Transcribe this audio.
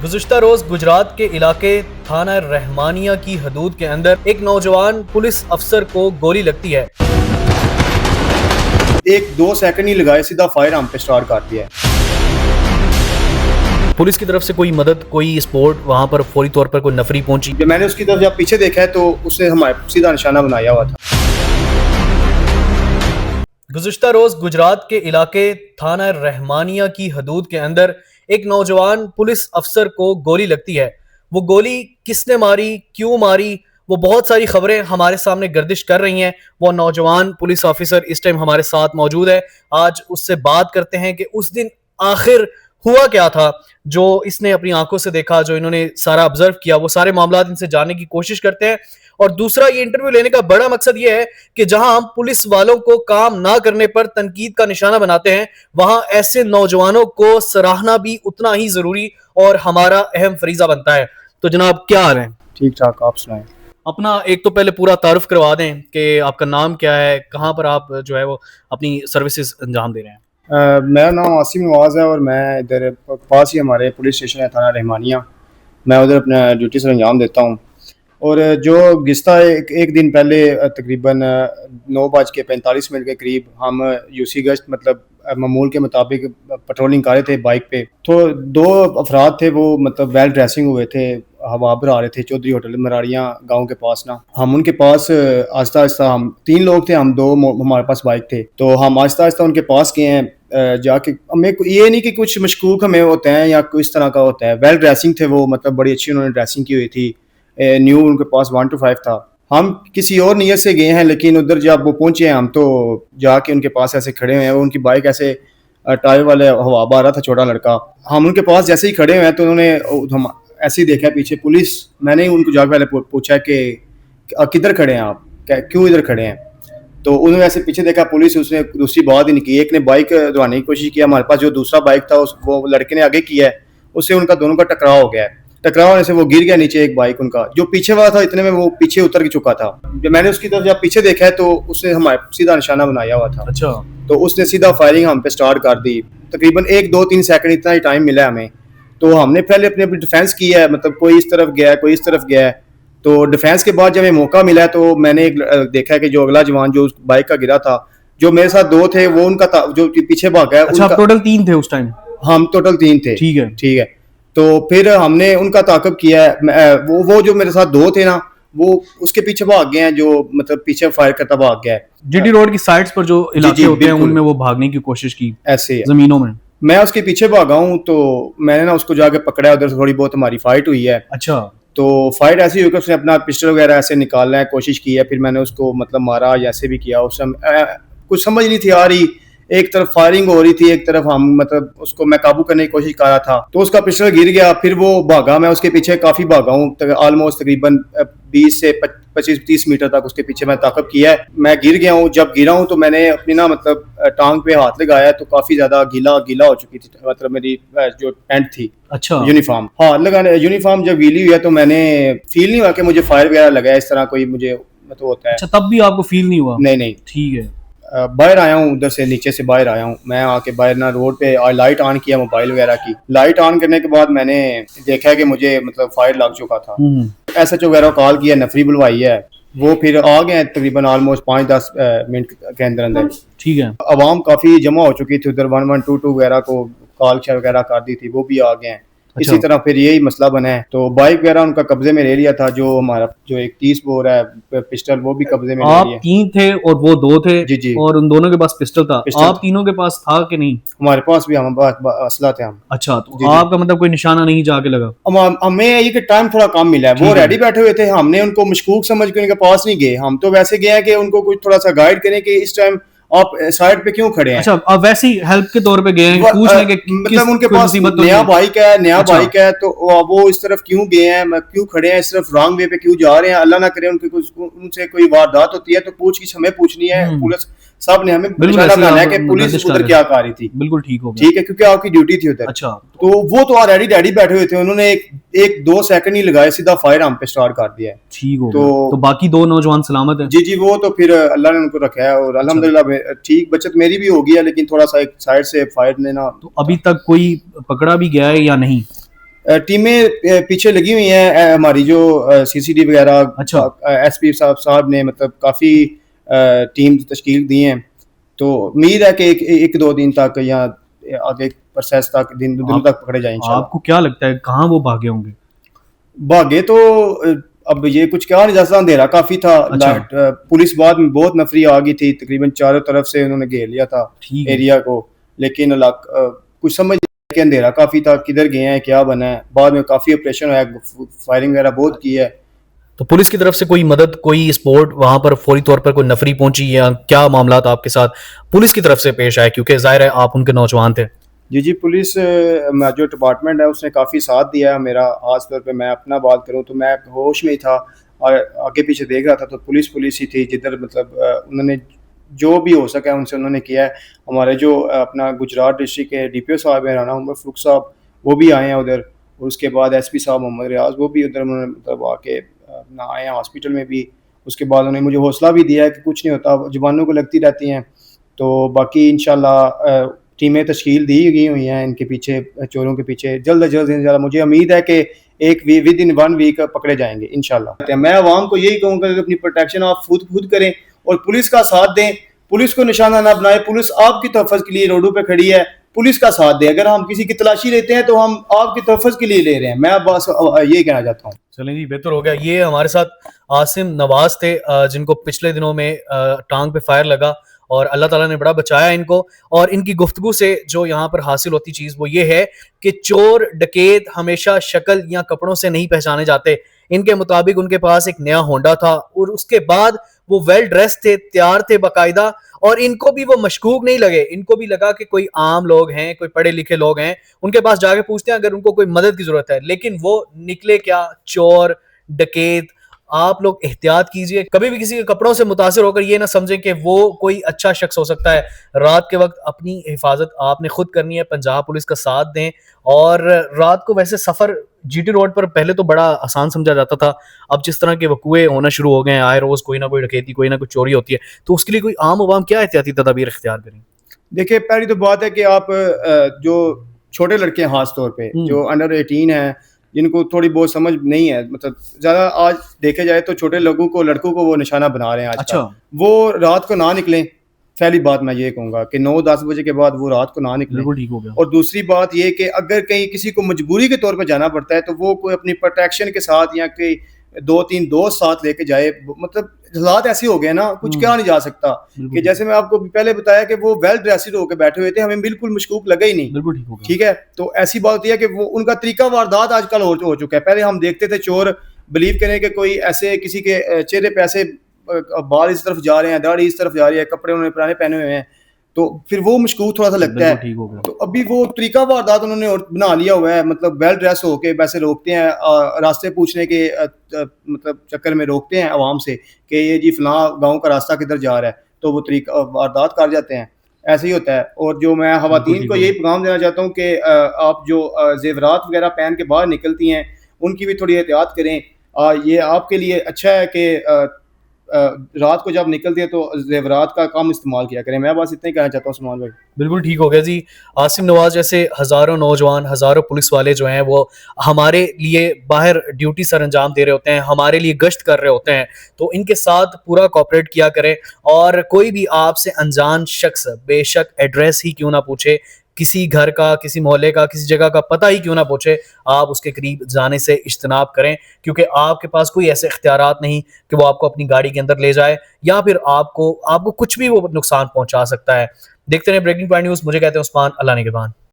गुज़िश्ता रोज गुजरात के इलाके थाना रहमानिया की हदूद के अंदर एक नौजवान पुलिस अफसर को गोली लगती है। एक दो सेकंड ही लगाए, सीधा फायर हम पे स्टार्ट कर दिया। पुलिस की तरफ से कोई मदद, कोई सपोर्ट वहां पर फौरी तौर पर कोई नफरी पहुंची? जब मैंने उसकी तरफ जब पीछे देखा है तो उसने हमारे सीधा निशाना बनाया हुआ था। गुज़िश्ता रोज गुजरात के इलाके थाना रहमानिया की हदूद के अंदर एक नौजवान पुलिस अफसर को गोली लगती है। वो गोली किसने मारी, क्यों मारी, वो बहुत सारी खबरें हमारे सामने गर्दिश कर रही हैं। वो नौजवान पुलिस ऑफिसर इस टाइम हमारे साथ मौजूद है। आज उससे बात करते हैं कि उस दिन आखिर हुआ क्या था, जो इसने अपनी आंखों से देखा, जो इन्होंने सारा ऑब्जर्व किया। वो सारे मामला इनसे जानने की कोशिश करते हैं। और दूसरा, ये इंटरव्यू लेने का बड़ा मकसद ये है कि जहां हम पुलिस वालों को काम ना करने पर तनकीद का निशाना बनाते हैं, वहां ऐसे नौजवानों को सराहना भी उतना ही जरूरी और हमारा अहम फरीजा बनता है। तो जनाब, क्या हाल है? ठीक ठाक, आप सुनाएं। अपना एक तो पहले पूरा तारुफ करवा दें कि आपका नाम क्या है, कहाँ पर आप जो है वो अपनी सर्विसेज अंजाम दे रहे हैं। मेरा नाम आसिम नवाज है और मैं इधर पास ही हमारे पुलिस स्टेशन है थाना रहमानिया। मैं उधर अपना ड्यूटी से अंजाम देता हूँ। और जो गिस्ता एक दिन पहले तकरीबन 9:45 के करीब हम यूसी गश्त मतलब मामूल के मुताबिक पेट्रोलिंग कर रहे थे बाइक पे। तो दो अफराद थे, वो मतलब वेल ड्रेसिंग हुए थे, हवा भर आ रहे थे चौधरी होटल मराड़ियाँ गांव के पास ना। हम उनके पास आहिस्ता आहिस्ता, हम 3 लोग थे, हम 2 हमारे पास बाइक थे, तो हम आहिस्ता आहिस्ता उनके पास गए हैं। जाके हमें ये नहीं कि कुछ मशकूक हमें होते हैं या किस तरह का होता है। वेल ड्रेसिंग थे वो, मतलब बड़ी अच्छी उन्होंने ड्रेसिंग की हुई थी। न्यू उनके पास 1 to 5 था। हम किसी और नियत से गए हैं, लेकिन उधर जब वो पहुंचे हैं हम, तो जाके उनके पास ऐसे खड़े हुए हैं। उनकी बाइक ऐसे टायर वाले हवा बा रहा था, छोटा लड़का। हम उनके पास जैसे ही खड़े हुए हैं तो उन्होंने हम ऐसे ही देखा पीछे पुलिस। मैंने उनको जाके पहले पूछा कि किधर खड़े हैं आप, क्यों इधर खड़े हैं? तो उन्होंने ऐसे पीछे देखा पुलिस। उसने दूसरी बात ही नहीं की। एक ने बाइक दौड़ाने की कोशिश किया, हमारे पास जो दूसरा बाइक था वो लड़के ने आगे किया है, उससे उनका दोनों का टकराव हो गया है। टकराव होने से वो गिर गया नीचे। एक बाइक उनका जो पीछे वाला था, इतने में वो पीछे उतर चुका था। जब मैंने उसकी तरफ जब पीछे देखा है तो उसने हमारे सीधा निशाना बनाया हुआ था। अच्छा। तो उसने सीधा फायरिंग हम पे स्टार्ट कर दी। तकरीबन 1-2-3 सेकंड इतना ही टाइम मिला हमें। तो हमने पहले अपनी डिफेंस की है, मतलब कोई इस तरफ गया है, कोई इस तरफ गया है। तो डिफेंस के बाद जब हमें मौका मिला तो मैंने देखा कि जो अगला जवान जो उस बाइक का गिरा था, जो मेरे साथ 2 थे, वो उनका जो पीछे भागा है। अच्छा, टोटल 3 थे उस टाइम? हम टोटल 3 थे। ठीक है। तो फिर हमने उनका ताक़ब किया है। वो जो मेरे साथ 2 थे ना, वो उसके पीछे भाग गए हैं, जो मतलब पीछे फायर करता भाग गया है। जीटी रोड की साइड्स पर जो इलाके होते हैं उनमें वो भागने की कोशिश की ऐसे जमीनों में। मैं उसके पीछे भागा हूँ, तो मैंने ना उसको जाके पकड़ा। उधर से थोड़ी बहुत हमारी फाइट हुई है। अच्छा। तो फाइट ऐसी हुई कि उसने अपना पिस्टल वगैरह ऐसे निकालने की कोशिश की है। फिर मैंने उसको मतलब मारा, जैसे भी किया। उस समय कुछ समझ नहीं थी आ रही। एक तरफ फायरिंग हो रही थी, एक तरफ हम मतलब उसको मैं काबू करने की कोशिश कर रहा था। तो उसका पिस्टल गिर गया, फिर वो भागा। मैं उसके पीछे काफी भागा हूँ, ऑलमोस्ट तकरीबन 20 से 25-30 मीटर तक उसके पीछे मैं ताकब किया है। मैं गिर गया हूँ। जब गिरा हूँ तो मैंने अपनी ना मतलब टांग पे हाथ लगाया, तो काफी ज्यादा गीला हो चुकी थी, मतलब मेरी जो पैंट थी। अच्छा। यूनिफॉर्म, हाँ लगाने यूनिफॉर्म जब गीली हुई है तो मैंने फील नहीं हुआ कि मुझे फायर वगैरह लगा इस तरह कोई मुझे मतलब होता है। अच्छा, तब भी आपको फील नहीं हुआ? नहीं। ठीक है। बाहर आया हूँ, उधर से नीचे से बाहर आया हूँ। मैं आके बाहर ना रोड पे लाइट ऑन किया मोबाइल वगैरह की। लाइट ऑन करने के बाद मैंने देखा कि मुझे मतलब फायर लग चुका था। SHO वगैरह कॉल किया, नफरी बुलवाई है। वो फिर आ गए तकरीबन ऑलमोस्ट 5-10 मिनट के अंदर। ठीक है। आवाम काफी जमा हो चुकी थी उधर, 1122 वगैरह को कॉल वगैरह कर दी थी, वो भी आ गए हैं। अच्छा। इसी तरह फिर यही मसला बना है। तो बाइक वगैरह उनका कब्जे में ले लिया था। जो हमारा जो एक 30 बोर है पिस्टल, वो भी कब्जे में ले लिया। आप 3 थे और वो 2 थे? जी। और उन दोनों के पास पिस्टल था? आप तीनों के पास था कि नहीं? हमारे पास भी, हमारे पास असला थे हम। अच्छा, तो आपका मतलब कोई निशाना नहीं जाके लगा? हमें ये कि टाइम थोड़ा कम मिला है। वो रेडी बैठे हुए थे, हमने उनको मशकूक समझ के उनके पास नहीं गए। हम तो वैसे गए हैं कि उनको कुछ थोड़ा सा गाइड करें कि इस टाइम आप साइड पे क्यों खड़े हैं। अच्छा, अब वैसे ही हेल्प के तौर पे गए हैं, पूछने के मतलब उनके पास नया बाइक है तो वो इस तरफ क्यों गए हैं, क्यों खड़े हैं इस तरफ, रॉन्ग वे पे क्यों जा रहे हैं। अल्लाह ना करे उनसे कोई वारदात होती है तो पूछ हमें पूछनी है। पुलिस सब ने हमें निशाना बनाना है कि पुलिस उधर क्या कर रही थी। बिल्कुल ठीक हो गया। ठीक है, क्योंकि आपकी ड्यूटी थी उधर। अच्छा। तो वो तो ऑलरेडी डैडी बैठे हुए थे, उन्होंने एक 2 सेकंड ही लगाए, सीधा फायर हम पे स्टार्ट कर दिया है। ठीक हो गया। तो बाकी 2 नौजवान सलामत हैं? जी, वो तो फिर अल्लाह ने उनको रखा है और अल्हम्दुलिल्लाह ठीक बचत मेरी भी होगी है, लेकिन थोड़ा सा एक साइड से फायर ने ना। तो अभी तक कोई पकड़ा भी गया है या नहीं? टीमें पीछे लगी हुई हैं, हमारी जो सीसीडी वगैरह, अच्छा। एसपी साहब ने मतलब काफ़ी टीम तश्कील दी हैं। तो उम्मीद है कि एक दो दिन तक या आगे प्रोसेस तक दिनों आप तक पकड़े जाए इंशाल्लाह। आपको क्या लगता है कहाँ वो भागे होंगे? भागे तो अब ये कुछ क्या नहीं, जैसा अंधेरा काफी था, अच्छा। लाइट पुलिस बाद में बहुत नफरी आ गई थी, तकरीबन चारों तरफ से उन्होंने घेर लिया था ठीक है। एरिया को। लेकिन कुछ समझ नहीं आया कि अंधेरा काफी था, किधर गए हैं, क्या बना है। बाद में काफी ऑपरेशन हुआ, फायरिंग वगैरह बहुत की है। तो पुलिस की तरफ से कोई मदद, कोई सपोर्ट वहां पर फौरी तौर पर कोई नफरी पहुंची या क्या मामला आपके साथ पुलिस की तरफ से पेश आए, क्योंकि जाहिर है आप उनके नौजवान थे? जी जी, पुलिस जो डिपार्टमेंट है उसने काफ़ी साथ दिया है मेरा। खास तौर पे मैं अपना बात करूं तो मैं होश में ही था और आगे पीछे देख रहा था, तो पुलिस ही थी जिधर मतलब उन्होंने जो भी हो सका उनसे उन्होंने किया है। हमारे जो अपना गुजरात डिस्ट्रिक्ट के डीपीओ साहब हैं, राना उमर फारूक साहब, वो भी आए हैं उधर। और उसके बाद एसपी साहब मोहम्मद रियाज, वो भी उधर उन्होंने मतलब आके अपना आए हैं हॉस्पिटल में भी। उसके बाद उन्होंने मुझे हौसला भी दिया है कि कुछ नहीं होता, जुबानों को लगती रहती हैं। तो बाकी इंशाल्लाह टीमें तश्कील दी गई हुई हैं इनके पीछे, चोरों के पीछे। जल्द अज जल्द इंशाल्लाह मुझे उम्मीद है कि विद इन 1 वीक पकड़े जाएंगे इंशाल्लाह। मैं आवाम को यही कहूँगा कि अपनी प्रोटेक्शन आप खुद करें और पुलिस का साथ दें। पुलिस को निशाना ना बनाए, पुलिस आपकी तहफ़्फ़ुज़ के लिए रोडों पे खड़ी है, पुलिस का साथ दें। अगर हम किसी की तलाशी लेते हैं तो हम आपकी तहफ़्फ़ुज़ के लिए ले रहे हैं। मैं बस यही कहना चाहता हूँ। चलें जी, बेहतर हो गया। ये हमारे साथ आसिम नवाज थे, जिनको पिछले दिनों में टांग पे फायर लगा और अल्लाह ताला ने बड़ा बचाया इनको। और इनकी गुफ्तगू से जो यहाँ पर हासिल होती चीज़ वो ये है कि चोर डकैत हमेशा शक्ल या कपड़ों से नहीं पहचाने जाते। इनके मुताबिक उनके पास एक नया होंडा था और उसके बाद वो वेल ड्रेस थे, तैयार थे बाकायदा, और इनको भी वो मशकूक नहीं लगे। इनको भी लगा कि कोई आम लोग हैं, कोई पढ़े लिखे लोग हैं, उनके पास जाके पूछते हैं अगर उनको कोई मदद की जरूरत है। लेकिन वो निकले क्या, चोर डकैत। आप लोग एहतियात कीजिए, कभी भी किसी के कपड़ों से मुतासिर होकर ये ना समझें कि वो कोई अच्छा शख्स हो सकता है। रात के वक्त अपनी हिफाजत आपने खुद करनी है, पंजाब पुलिस का साथ दें। और रात को वैसे सफ़र जीटी रोड पर पहले तो बड़ा आसान समझा जाता था, अब जिस तरह के वकूए होना शुरू हो गए हैं, आए रोज कोई ना कोई डकैती, कोई ना कोई चोरी होती है, तो उसके लिए कोई आम आवाम क्या एहतियाती तदाबीर इख्तियार करें? देखिए, पहली तो बात है कि आप जो छोटे लड़के हैं, खास तौर पे जो अंडर 18 हैं, जिनको थोड़ी बहुत समझ नहीं है, मतलब ज़्यादा आज देखे जाए तो छोटे लोगों को, लड़कों को वो निशाना बना रहे हैं आजकल। अच्छा। वो रात को ना निकलें। पहली बात मैं ये कहूँगा कि 9-10 बजे के बाद वो रात को ना निकलें। बिल्कुल ठीक हो गया। और दूसरी बात ये कि अगर कहीं किसी को मजबूरी के तौर पे जाना पड़ता है तो वो कोई अपनी प्रोटेक्शन के साथ या कोई 2-3 दोस्त साथ लेके जाए। मतलब हालात ऐसे हो गए ना, कुछ कहा नहीं जा सकता। कि जैसे मैं आपको पहले बताया कि वो वेल ड्रेस्ड होकर बैठे हुए थे, हमें बिल्कुल मशकूक लगा ही नहीं। बिल्कुल ठीक हो गया। ठीक है, तो ऐसी बात होती है कि वो उनका तरीका वारदात आजकल हो चुका है। पहले हम देखते थे चोर बिलीव करें कि कोई ऐसे किसी के चेहरे पे ऐसे बाल इस तरफ जा रहे हैं, दाढ़ी इस तरफ जा रही है, कपड़े उन्होंने पुराने पहने हुए हैं, तो फिर वो मशकूक थोड़ा सा लगता है। ठीक हो गया। तो अभी वो तरीका वारदात उन्होंने और बना लिया हुआ है, मतलब वेल ड्रेस होके वैसे रोकते हैं, रास्ते पूछने के मतलब चक्कर में रोकते हैं आवाम से कि ये जी फलां गांव का रास्ता किधर जा रहा है, तो वो तरीका वारदात कर जाते हैं। ऐसे ही होता है। और जो मैं खवातीन को यही पैगाम देना चाहता हूँ कि आप जो जेवरात वगैरह पहन के बाहर निकलती हैं, उनकी भी थोड़ी एहतियात करें। ये आपके लिए अच्छा है कि रात को जब निकलती है तो जेवरात का कम इस्तेमाल किया करें। मैं बस इतना ही कहना चाहता हूँ सलमान भाई। बिल्कुल ठीक हो गया जी। आसिम नवाज जैसे हज़ारों नौजवान, हज़ारों पुलिस वाले जो हैं वो हमारे लिए बाहर ड्यूटी सर अंजाम दे रहे होते हैं, हमारे लिए गश्त कर रहे होते हैं, तो इनके साथ पूरा कॉपरेट किया करें। और कोई भी आपसे अनजान शख्स बेशक एड्रेस ही क्यों ना पूछे, किसी घर का, किसी मोहल्ले का, किसी जगह का पता ही क्यों ना पूछे, आप उसके करीब जाने से इज्तनाब करें, क्योंकि आपके पास कोई ऐसे इख्तियारात नहीं कि वो आपको अपनी गाड़ी के अंदर ले जाए या फिर आपको आपको कुछ भी वो नुकसान पहुंचा सकता है। देखते रहे ब्रेकिंग पॉइंट न्यूज़। मुझे कहते हैं उस्मान, अल्लाह निगहबान।